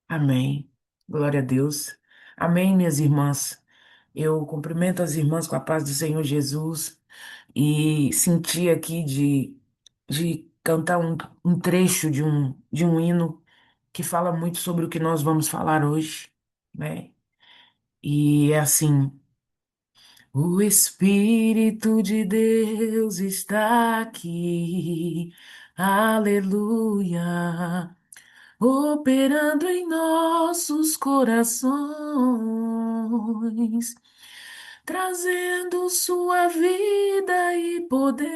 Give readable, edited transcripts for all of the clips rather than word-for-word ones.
Amém. Glória a Deus. Amém, minhas irmãs. Eu cumprimento as irmãs com a paz do Senhor Jesus e senti aqui de cantar um trecho de um hino que fala muito sobre o que nós vamos falar hoje, né? E é assim: o Espírito de Deus está aqui, aleluia, operando em nossos corações, trazendo sua vida e poder,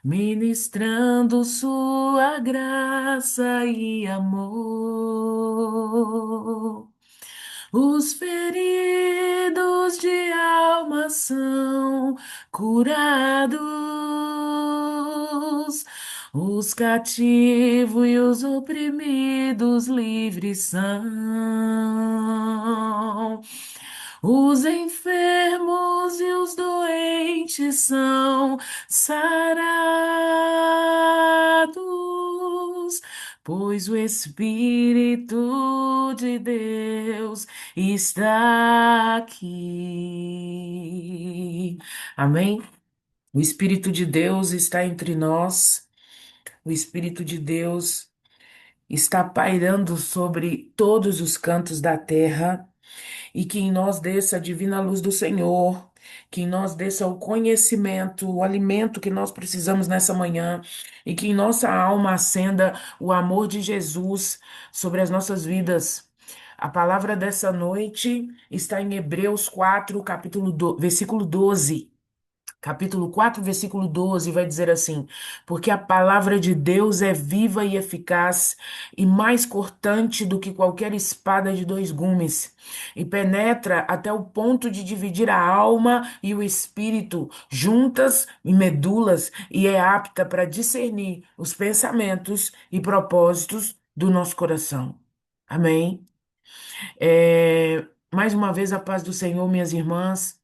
ministrando sua graça e amor. Os feridos de alma são curados, os cativos e os oprimidos livres são. Os enfermos e os doentes são sarados, pois o Espírito de Deus está aqui. Amém? O Espírito de Deus está entre nós. O Espírito de Deus está pairando sobre todos os cantos da terra e que em nós desça a divina luz do Senhor, que em nós desça o conhecimento, o alimento que nós precisamos nessa manhã, e que em nossa alma acenda o amor de Jesus sobre as nossas vidas. A palavra dessa noite está em Hebreus 4, versículo 12. Capítulo 4, versículo 12 vai dizer assim: porque a palavra de Deus é viva e eficaz, e mais cortante do que qualquer espada de dois gumes, e penetra até o ponto de dividir a alma e o espírito, juntas e medulas, e é apta para discernir os pensamentos e propósitos do nosso coração. Amém. Mais uma vez, a paz do Senhor, minhas irmãs.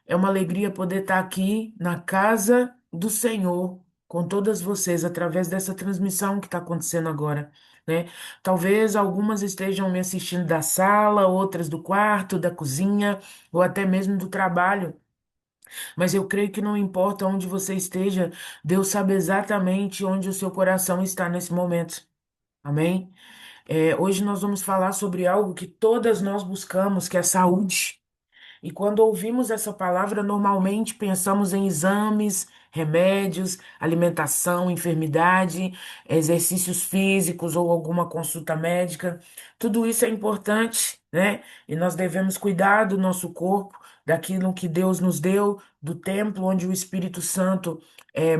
É uma alegria poder estar aqui na casa do Senhor com todas vocês através dessa transmissão que está acontecendo agora, né? Talvez algumas estejam me assistindo da sala, outras do quarto, da cozinha ou até mesmo do trabalho, mas eu creio que não importa onde você esteja, Deus sabe exatamente onde o seu coração está nesse momento. Amém? Hoje nós vamos falar sobre algo que todas nós buscamos, que é a saúde. E quando ouvimos essa palavra, normalmente pensamos em exames, remédios, alimentação, enfermidade, exercícios físicos ou alguma consulta médica. Tudo isso é importante, né? E nós devemos cuidar do nosso corpo, daquilo que Deus nos deu, do templo onde o Espírito Santo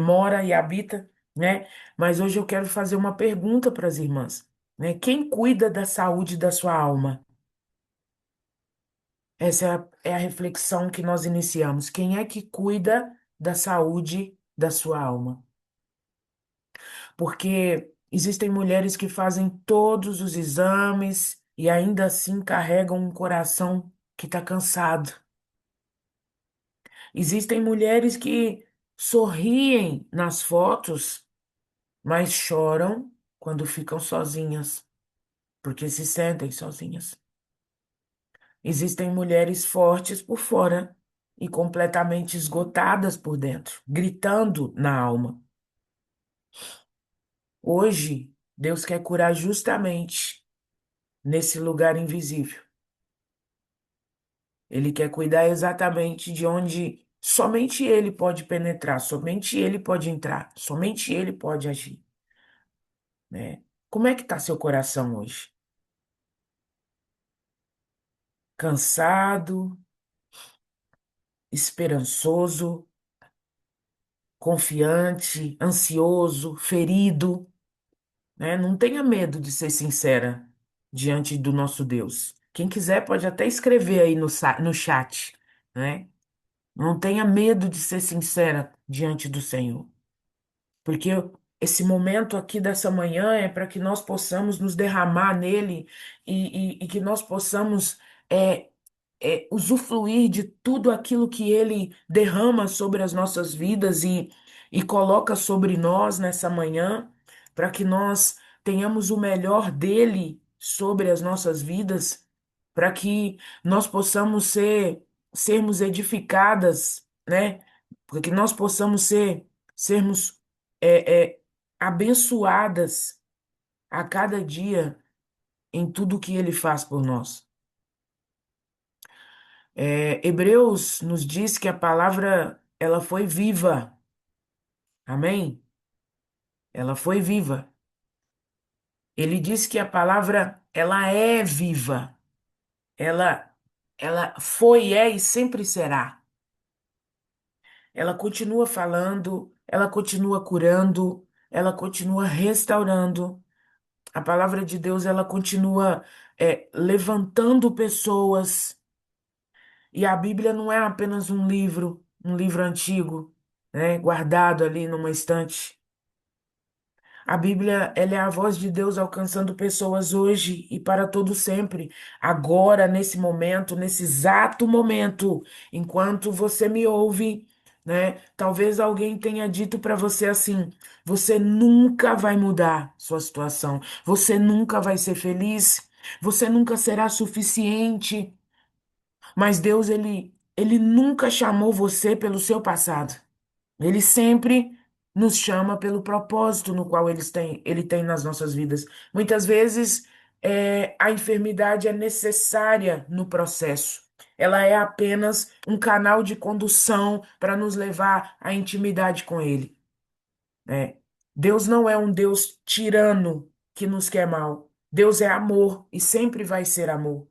mora e habita, né? Mas hoje eu quero fazer uma pergunta para as irmãs, né? Quem cuida da saúde da sua alma? Essa é a reflexão que nós iniciamos. Quem é que cuida da saúde da sua alma? Porque existem mulheres que fazem todos os exames e ainda assim carregam um coração que está cansado. Existem mulheres que sorriem nas fotos, mas choram quando ficam sozinhas, porque se sentem sozinhas. Existem mulheres fortes por fora e completamente esgotadas por dentro, gritando na alma. Hoje, Deus quer curar justamente nesse lugar invisível. Ele quer cuidar exatamente de onde somente Ele pode penetrar, somente Ele pode entrar, somente Ele pode agir, né? Como é que está seu coração hoje? Cansado, esperançoso, confiante, ansioso, ferido? Né? Não tenha medo de ser sincera diante do nosso Deus. Quem quiser pode até escrever aí no chat, né? Não tenha medo de ser sincera diante do Senhor, porque esse momento aqui dessa manhã é para que nós possamos nos derramar nele e que nós possamos é, usufruir de tudo aquilo que ele derrama sobre as nossas vidas e coloca sobre nós nessa manhã, para que nós tenhamos o melhor dele sobre as nossas vidas, para que nós possamos sermos edificadas, né? Para que nós possamos sermos abençoadas a cada dia em tudo que ele faz por nós. Hebreus nos diz que a palavra ela foi viva. Amém? Ela foi viva. Ele diz que a palavra ela é viva. Ela ela foi, é e sempre será. Ela continua falando, ela continua curando, ela continua restaurando. A palavra de Deus ela continua levantando pessoas. E a Bíblia não é apenas um livro antigo, né, guardado ali numa estante. A Bíblia, ela é a voz de Deus alcançando pessoas hoje e para todo sempre. Agora, nesse momento, nesse exato momento, enquanto você me ouve, né? Talvez alguém tenha dito para você assim: você nunca vai mudar sua situação, você nunca vai ser feliz, você nunca será suficiente. Mas Deus, ele nunca chamou você pelo seu passado. Ele sempre nos chama pelo propósito no qual ele tem nas nossas vidas. Muitas vezes, a enfermidade é necessária no processo. Ela é apenas um canal de condução para nos levar à intimidade com Ele, né? Deus não é um Deus tirano que nos quer mal. Deus é amor e sempre vai ser amor.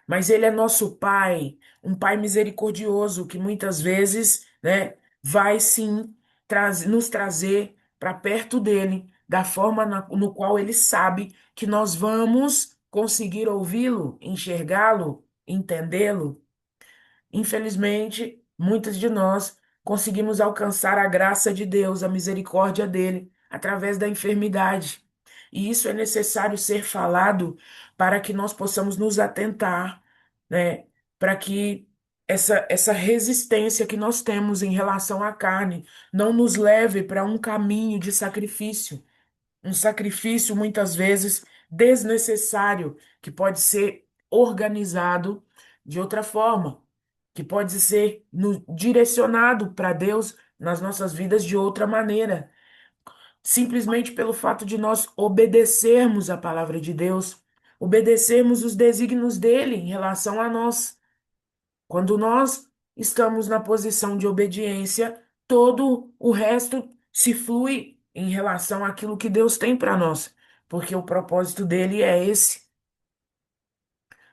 Mas ele é nosso pai, um pai misericordioso que muitas vezes, né, vai sim nos trazer para perto dele, da forma no qual ele sabe que nós vamos conseguir ouvi-lo, enxergá-lo, entendê-lo. Infelizmente, muitos de nós conseguimos alcançar a graça de Deus, a misericórdia dele, através da enfermidade. E isso é necessário ser falado para que nós possamos nos atentar, né? Para que essa resistência que nós temos em relação à carne não nos leve para um caminho de sacrifício, um sacrifício muitas vezes desnecessário, que pode ser organizado de outra forma, que pode ser direcionado para Deus nas nossas vidas de outra maneira, simplesmente pelo fato de nós obedecermos a palavra de Deus, obedecermos os desígnios dele em relação a nós. Quando nós estamos na posição de obediência, todo o resto se flui em relação àquilo que Deus tem para nós, porque o propósito dele é esse.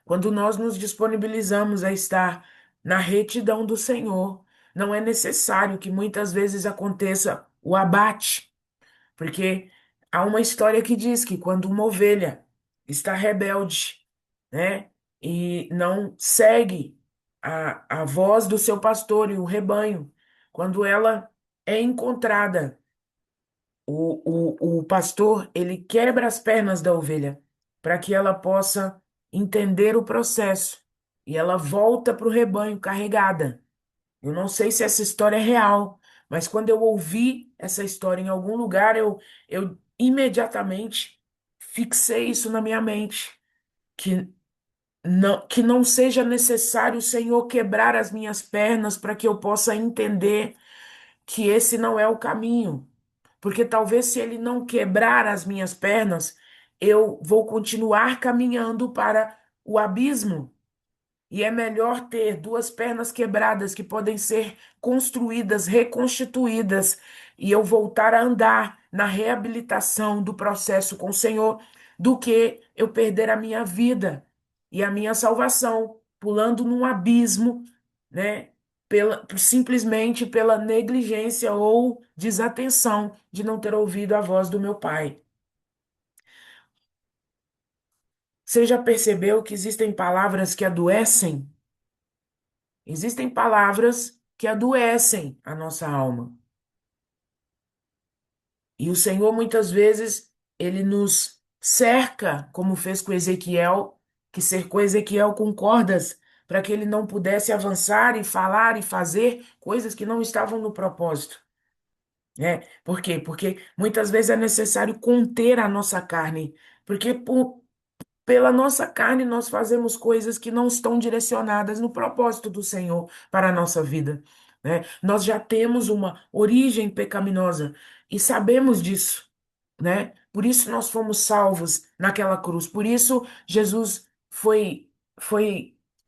Quando nós nos disponibilizamos a estar na retidão do Senhor, não é necessário que muitas vezes aconteça o abate, porque há uma história que diz que quando uma ovelha está rebelde, né, e não segue a voz do seu pastor e o rebanho, quando ela é encontrada, o pastor, ele quebra as pernas da ovelha para que ela possa entender o processo e ela volta para o rebanho carregada. Eu não sei se essa história é real, mas quando eu ouvi essa história em algum lugar, eu imediatamente fixei isso na minha mente, que não seja necessário o Senhor quebrar as minhas pernas para que eu possa entender que esse não é o caminho. Porque talvez se ele não quebrar as minhas pernas, eu vou continuar caminhando para o abismo. E é melhor ter duas pernas quebradas que podem ser construídas, reconstituídas, e eu voltar a andar na reabilitação do processo com o Senhor, do que eu perder a minha vida e a minha salvação, pulando num abismo, né? Simplesmente pela negligência ou desatenção de não ter ouvido a voz do meu pai. Você já percebeu que existem palavras que adoecem? Existem palavras que adoecem a nossa alma. E o Senhor, muitas vezes, ele nos cerca, como fez com Ezequiel, que cercou Ezequiel com cordas, para que ele não pudesse avançar e falar e fazer coisas que não estavam no propósito. Por quê? Porque muitas vezes é necessário conter a nossa carne, porque pela nossa carne nós fazemos coisas que não estão direcionadas no propósito do Senhor para a nossa vida, né? Nós já temos uma origem pecaminosa e sabemos disso, né? Por isso nós fomos salvos naquela cruz. Por isso Jesus foi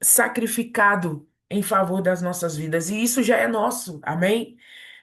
sacrificado em favor das nossas vidas e isso já é nosso. Amém?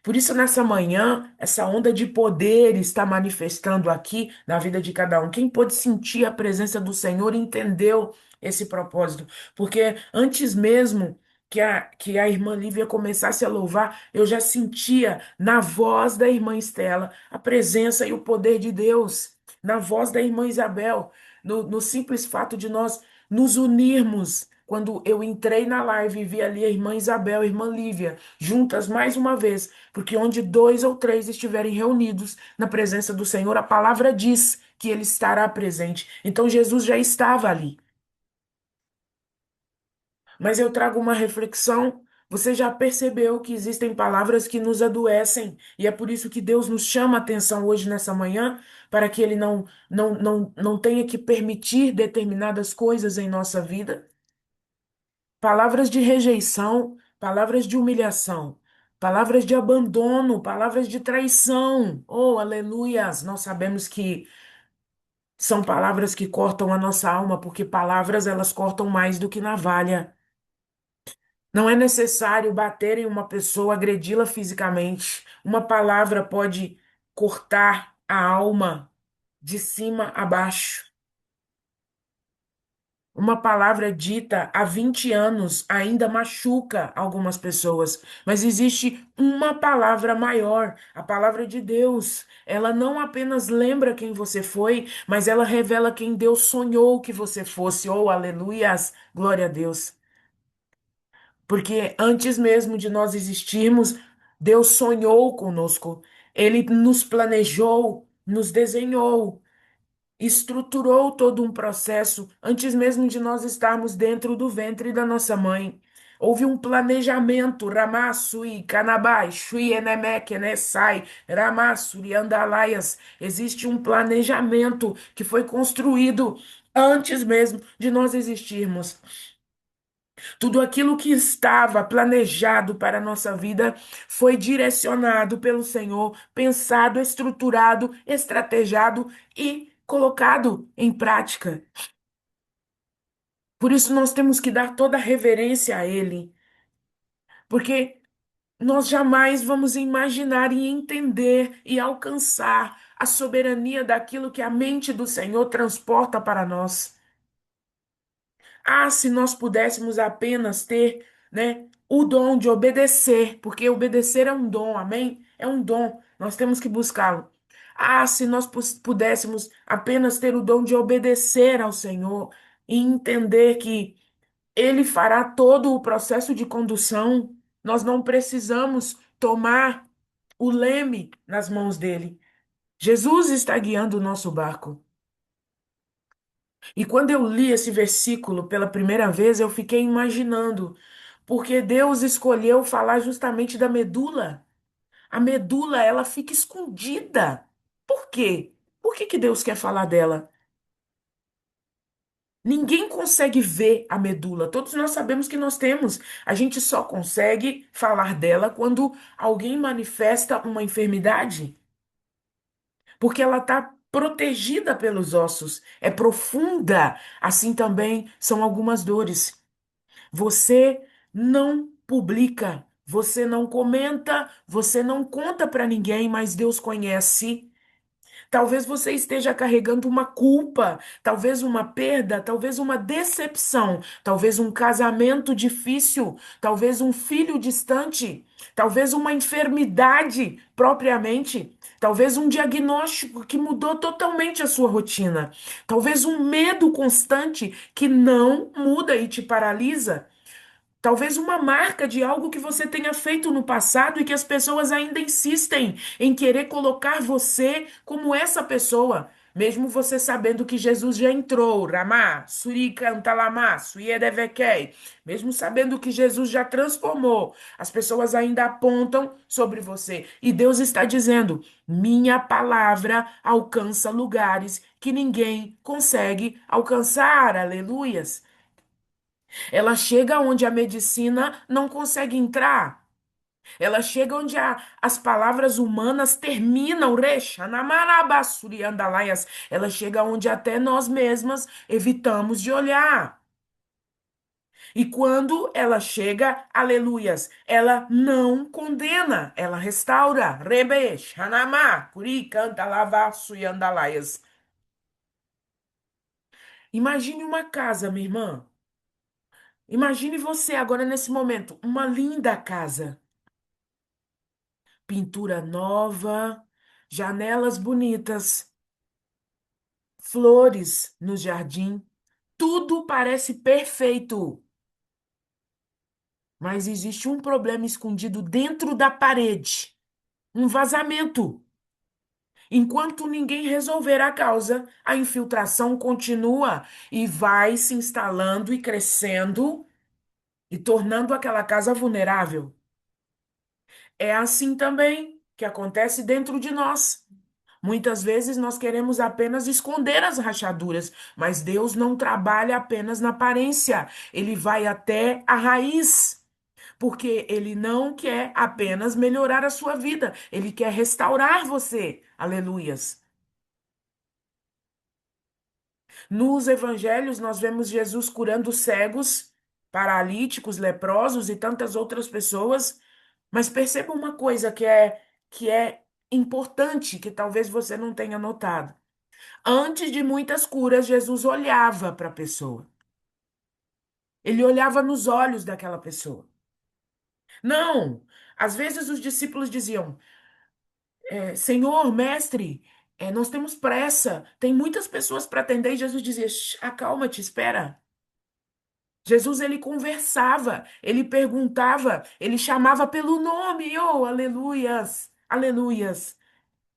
Por isso nessa manhã, essa onda de poder está manifestando aqui na vida de cada um. Quem pôde sentir a presença do Senhor entendeu esse propósito, porque antes mesmo que a irmã Lívia começasse a louvar, eu já sentia na voz da irmã Estela a presença e o poder de Deus, na voz da irmã Isabel, no simples fato de nós nos unirmos. Quando eu entrei na live e vi ali a irmã Isabel, a irmã Lívia, juntas mais uma vez, porque onde dois ou três estiverem reunidos na presença do Senhor, a palavra diz que ele estará presente. Então Jesus já estava ali. Mas eu trago uma reflexão. Você já percebeu que existem palavras que nos adoecem, e é por isso que Deus nos chama a atenção hoje nessa manhã, para que Ele não tenha que permitir determinadas coisas em nossa vida? Palavras de rejeição, palavras de humilhação, palavras de abandono, palavras de traição. Oh, aleluias! Nós sabemos que são palavras que cortam a nossa alma, porque palavras elas cortam mais do que navalha. Não é necessário bater em uma pessoa, agredi-la fisicamente. Uma palavra pode cortar a alma de cima a baixo. Uma palavra dita há 20 anos ainda machuca algumas pessoas, mas existe uma palavra maior, a palavra de Deus. Ela não apenas lembra quem você foi, mas ela revela quem Deus sonhou que você fosse. Oh, aleluias! Glória a Deus. Porque antes mesmo de nós existirmos, Deus sonhou conosco. Ele nos planejou, nos desenhou, estruturou todo um processo antes mesmo de nós estarmos dentro do ventre da nossa mãe. Houve um planejamento, Ramassui, Canabai, Shui, Enemek, Enesai, Ramassuri, Andalaias. Existe um planejamento que foi construído antes mesmo de nós existirmos. Tudo aquilo que estava planejado para a nossa vida foi direcionado pelo Senhor, pensado, estruturado, estrategado e colocado em prática. Por isso nós temos que dar toda a reverência a Ele, porque nós jamais vamos imaginar e entender e alcançar a soberania daquilo que a mente do Senhor transporta para nós. Ah, se nós pudéssemos apenas ter, né, o dom de obedecer, porque obedecer é um dom, amém? É um dom, nós temos que buscá-lo. Ah, se nós pudéssemos apenas ter o dom de obedecer ao Senhor e entender que Ele fará todo o processo de condução, nós não precisamos tomar o leme nas mãos dele. Jesus está guiando o nosso barco. E quando eu li esse versículo pela primeira vez, eu fiquei imaginando, porque Deus escolheu falar justamente da medula. A medula, ela fica escondida. Por quê? Por que que Deus quer falar dela? Ninguém consegue ver a medula. Todos nós sabemos que nós temos. A gente só consegue falar dela quando alguém manifesta uma enfermidade, porque ela está protegida pelos ossos. É profunda. Assim também são algumas dores. Você não publica, você não comenta, você não conta para ninguém, mas Deus conhece. Talvez você esteja carregando uma culpa, talvez uma perda, talvez uma decepção, talvez um casamento difícil, talvez um filho distante, talvez uma enfermidade propriamente, talvez um diagnóstico que mudou totalmente a sua rotina, talvez um medo constante que não muda e te paralisa. Talvez uma marca de algo que você tenha feito no passado e que as pessoas ainda insistem em querer colocar você como essa pessoa. Mesmo você sabendo que Jesus já entrou, Ramá, Suricantalamá, Suiedevequei, mesmo sabendo que Jesus já transformou, as pessoas ainda apontam sobre você. E Deus está dizendo: minha palavra alcança lugares que ninguém consegue alcançar. Aleluias. Ela chega onde a medicina não consegue entrar. Ela chega onde as palavras humanas terminam, recha, namarabasuri andalaias. Ela chega onde até nós mesmas evitamos de olhar. E quando ela chega, aleluias, ela não condena, ela restaura. Rebesh, hanamá, kuri, canta, lavaço e andalaias. Imagine uma casa, minha irmã. Imagine você agora nesse momento, uma linda casa. Pintura nova, janelas bonitas, flores no jardim, tudo parece perfeito. Mas existe um problema escondido dentro da parede, um vazamento. Enquanto ninguém resolver a causa, a infiltração continua e vai se instalando e crescendo e tornando aquela casa vulnerável. É assim também que acontece dentro de nós. Muitas vezes nós queremos apenas esconder as rachaduras, mas Deus não trabalha apenas na aparência, ele vai até a raiz, porque ele não quer apenas melhorar a sua vida, ele quer restaurar você. Aleluias. Nos evangelhos nós vemos Jesus curando cegos, paralíticos, leprosos e tantas outras pessoas, mas perceba uma coisa que é importante, que talvez você não tenha notado. Antes de muitas curas, Jesus olhava para a pessoa. Ele olhava nos olhos daquela pessoa. Não! Às vezes os discípulos diziam: Senhor, mestre, nós temos pressa, tem muitas pessoas para atender. E Jesus dizia: Acalma-te, espera. Jesus, ele conversava, ele perguntava, ele chamava pelo nome. Oh, aleluias, aleluias.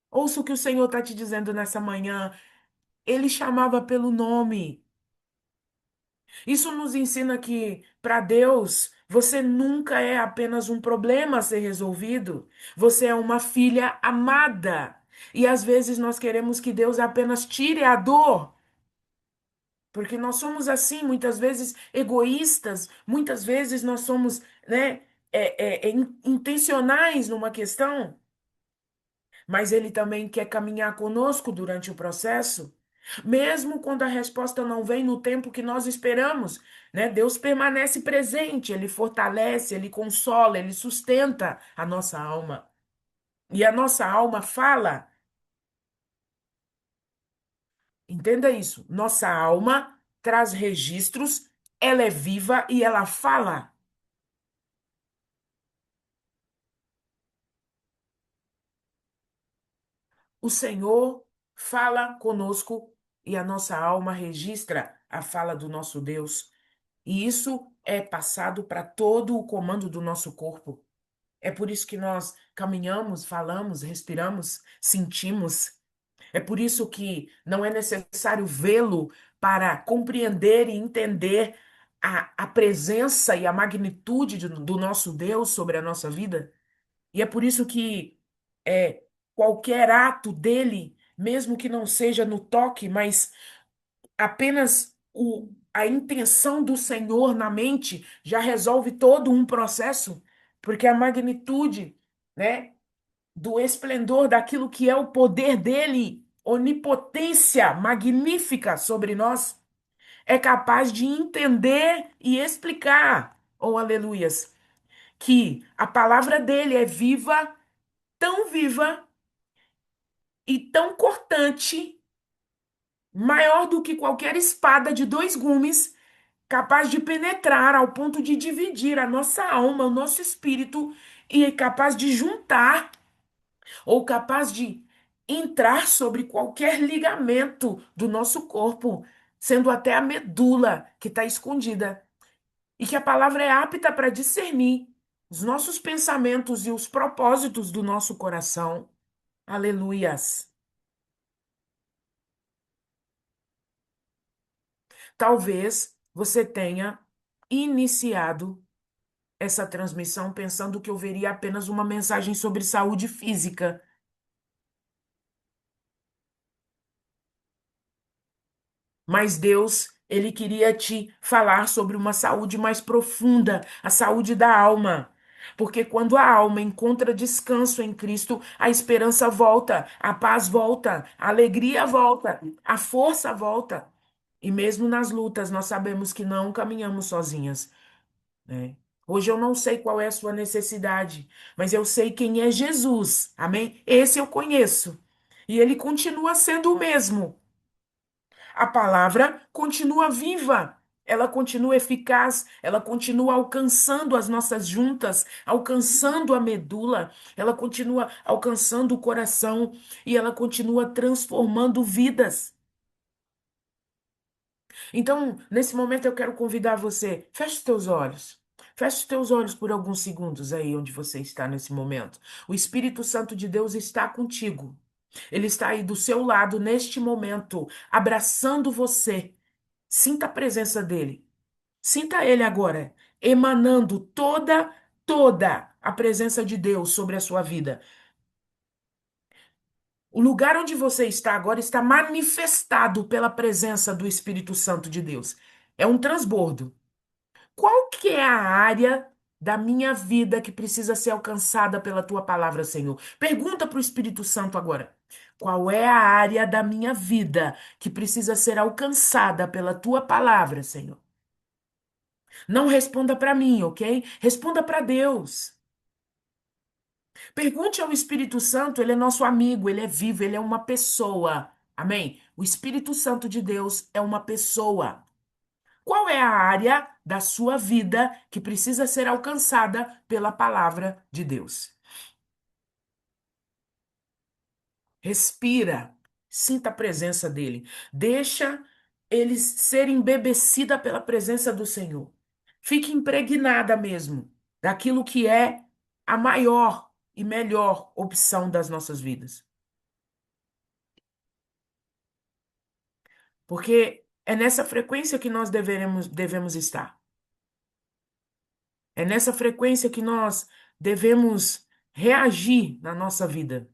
Ouça o que o Senhor está te dizendo nessa manhã. Ele chamava pelo nome. Isso nos ensina que, para Deus, você nunca é apenas um problema a ser resolvido. Você é uma filha amada. E às vezes nós queremos que Deus apenas tire a dor, porque nós somos assim, muitas vezes egoístas, muitas vezes nós somos, né, intencionais numa questão, mas Ele também quer caminhar conosco durante o processo. Mesmo quando a resposta não vem no tempo que nós esperamos, né? Deus permanece presente, Ele fortalece, Ele consola, Ele sustenta a nossa alma. E a nossa alma fala, entenda isso, nossa alma traz registros, ela é viva e ela fala. O Senhor fala conosco e a nossa alma registra a fala do nosso Deus. E isso é passado para todo o comando do nosso corpo. É por isso que nós caminhamos, falamos, respiramos, sentimos. É por isso que não é necessário vê-lo para compreender e entender a presença e a magnitude do nosso Deus sobre a nossa vida. E é por isso que qualquer ato dele, mesmo que não seja no toque, mas apenas a intenção do Senhor na mente já resolve todo um processo, porque a magnitude, né, do esplendor daquilo que é o poder dele, onipotência magnífica sobre nós, é capaz de entender e explicar, oh aleluias, que a palavra dele é viva e tão cortante, maior do que qualquer espada de dois gumes, capaz de penetrar ao ponto de dividir a nossa alma, o nosso espírito, e é capaz de juntar, ou capaz de entrar sobre qualquer ligamento do nosso corpo, sendo até a medula que está escondida. E que a palavra é apta para discernir os nossos pensamentos e os propósitos do nosso coração. Aleluias. Talvez você tenha iniciado essa transmissão pensando que eu veria apenas uma mensagem sobre saúde física. Mas Deus, ele queria te falar sobre uma saúde mais profunda, a saúde da alma. Porque quando a alma encontra descanso em Cristo, a esperança volta, a paz volta, a alegria volta, a força volta. E mesmo nas lutas, nós sabemos que não caminhamos sozinhas, né? Hoje eu não sei qual é a sua necessidade, mas eu sei quem é Jesus. Amém? Esse eu conheço. E ele continua sendo o mesmo. A palavra continua viva, ela continua eficaz, ela continua alcançando as nossas juntas, alcançando a medula, ela continua alcançando o coração e ela continua transformando vidas. Então, nesse momento, eu quero convidar você, feche os teus olhos. Feche os teus olhos por alguns segundos aí onde você está nesse momento. O Espírito Santo de Deus está contigo. Ele está aí do seu lado neste momento, abraçando você. Sinta a presença dele. Sinta ele agora, emanando toda a presença de Deus sobre a sua vida. O lugar onde você está agora está manifestado pela presença do Espírito Santo de Deus. É um transbordo. Qual que é a área da minha vida que precisa ser alcançada pela tua palavra, Senhor? Pergunta para o Espírito Santo agora. Qual é a área da minha vida que precisa ser alcançada pela tua palavra, Senhor? Não responda para mim, ok? Responda para Deus. Pergunte ao Espírito Santo, ele é nosso amigo, ele é vivo, ele é uma pessoa. Amém? O Espírito Santo de Deus é uma pessoa. Qual é a área da sua vida que precisa ser alcançada pela palavra de Deus? Respira, sinta a presença dele. Deixa ele ser embebecida pela presença do Senhor. Fique impregnada mesmo daquilo que é a maior e melhor opção das nossas vidas. Porque é nessa frequência que nós devemos estar. É nessa frequência que nós devemos reagir na nossa vida.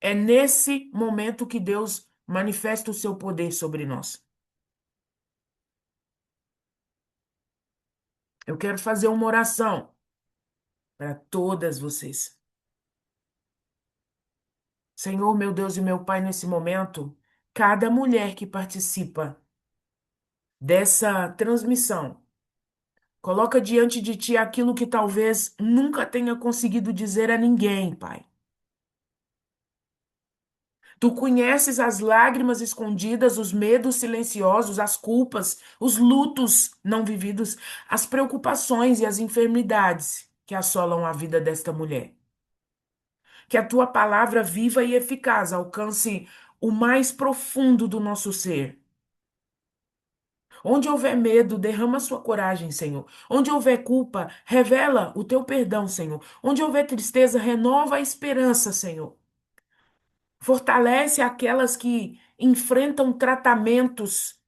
É nesse momento que Deus manifesta o seu poder sobre nós. Eu quero fazer uma oração para todas vocês. Senhor, meu Deus e meu Pai, nesse momento, cada mulher que participa dessa transmissão, coloca diante de Ti aquilo que talvez nunca tenha conseguido dizer a ninguém, Pai. Tu conheces as lágrimas escondidas, os medos silenciosos, as culpas, os lutos não vividos, as preocupações e as enfermidades que assolam a vida desta mulher. Que a tua palavra viva e eficaz alcance o mais profundo do nosso ser. Onde houver medo, derrama sua coragem, Senhor. Onde houver culpa, revela o teu perdão, Senhor. Onde houver tristeza, renova a esperança, Senhor. Fortalece aquelas que enfrentam tratamentos,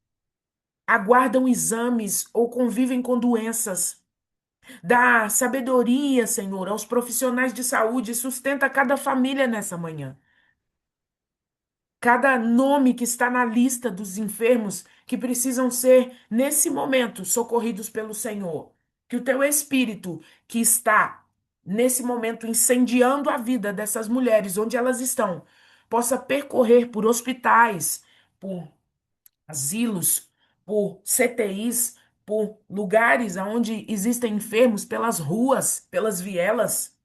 aguardam exames ou convivem com doenças. Dá sabedoria, Senhor, aos profissionais de saúde, e sustenta cada família nessa manhã. Cada nome que está na lista dos enfermos que precisam ser, nesse momento, socorridos pelo Senhor. Que o teu Espírito, que está nesse momento incendiando a vida dessas mulheres, onde elas estão, possa percorrer por hospitais, por asilos, por CTIs, por lugares onde existem enfermos, pelas ruas, pelas vielas.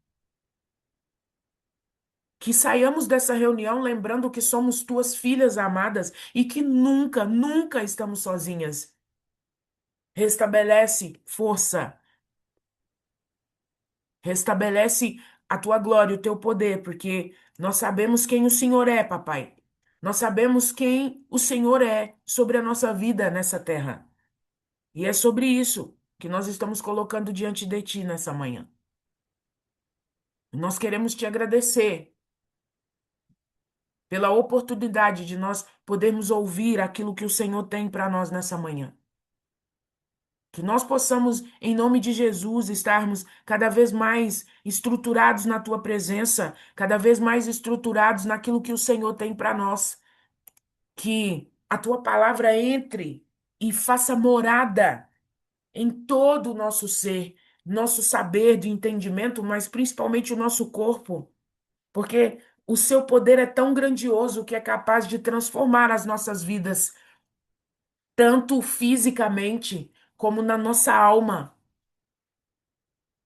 Que saiamos dessa reunião lembrando que somos tuas filhas amadas e que nunca estamos sozinhas. Restabelece força, restabelece a tua glória, o teu poder, porque nós sabemos quem o Senhor é, papai. Nós sabemos quem o Senhor é sobre a nossa vida nessa terra. E é sobre isso que nós estamos colocando diante de ti nessa manhã. Nós queremos te agradecer pela oportunidade de nós podermos ouvir aquilo que o Senhor tem para nós nessa manhã. Que nós possamos, em nome de Jesus, estarmos cada vez mais estruturados na tua presença, cada vez mais estruturados naquilo que o Senhor tem para nós. Que a tua palavra entre e faça morada em todo o nosso ser, nosso saber de entendimento, mas principalmente o nosso corpo, porque o seu poder é tão grandioso que é capaz de transformar as nossas vidas, tanto fisicamente como na nossa alma,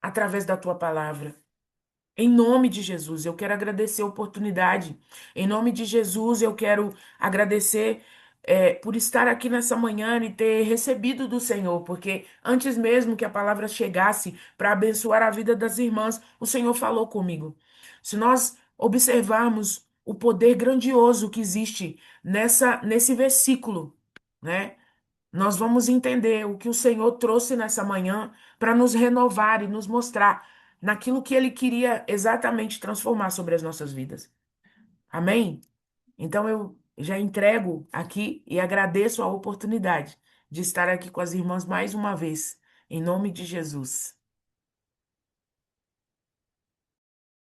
através da tua palavra. Em nome de Jesus, eu quero agradecer a oportunidade. Em nome de Jesus, eu quero agradecer por estar aqui nessa manhã e ter recebido do Senhor, porque antes mesmo que a palavra chegasse para abençoar a vida das irmãs, o Senhor falou comigo. Se nós observarmos o poder grandioso que existe nesse versículo, né? Nós vamos entender o que o Senhor trouxe nessa manhã para nos renovar e nos mostrar naquilo que Ele queria exatamente transformar sobre as nossas vidas. Amém? Então eu já entrego aqui e agradeço a oportunidade de estar aqui com as irmãs mais uma vez, em nome de Jesus.